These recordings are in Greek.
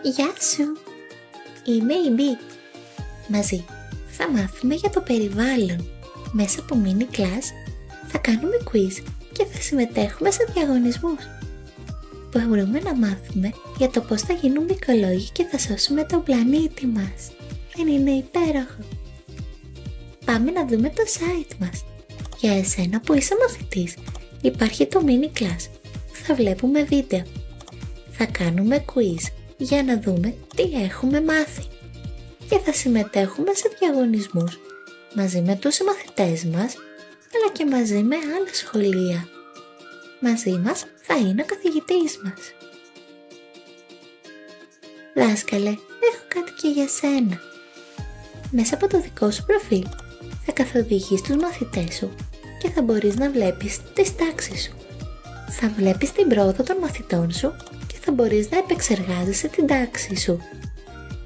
Γεια σου! Είμαι η Μπι. Μαζί θα μάθουμε για το περιβάλλον. Μέσα από mini class θα κάνουμε quiz και θα συμμετέχουμε σε διαγωνισμούς. Μπορούμε να μάθουμε για το πώς θα γίνουμε οικολόγοι και θα σώσουμε τον πλανήτη μας. Δεν είναι υπέροχο? Πάμε να δούμε το site μας. Για εσένα που είσαι μαθητής, υπάρχει το mini class που θα βλέπουμε βίντεο. Θα κάνουμε quiz για να δούμε τι έχουμε μάθει και θα συμμετέχουμε σε διαγωνισμούς μαζί με τους συμμαθητές μας, αλλά και μαζί με άλλα σχολεία. Μαζί μας θα είναι ο καθηγητής μας. Δάσκαλε, έχω κάτι και για σένα. Μέσα από το δικό σου προφίλ θα καθοδηγείς τους μαθητές σου και θα μπορείς να βλέπεις τις τάξεις σου. Θα βλέπεις την πρόοδο των μαθητών σου και θα μπορείς να επεξεργάζεσαι την τάξη σου.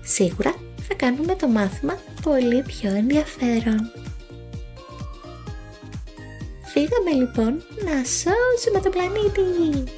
Σίγουρα θα κάνουμε το μάθημα πολύ πιο ενδιαφέρον. Φύγαμε λοιπόν να σώσουμε τον πλανήτη!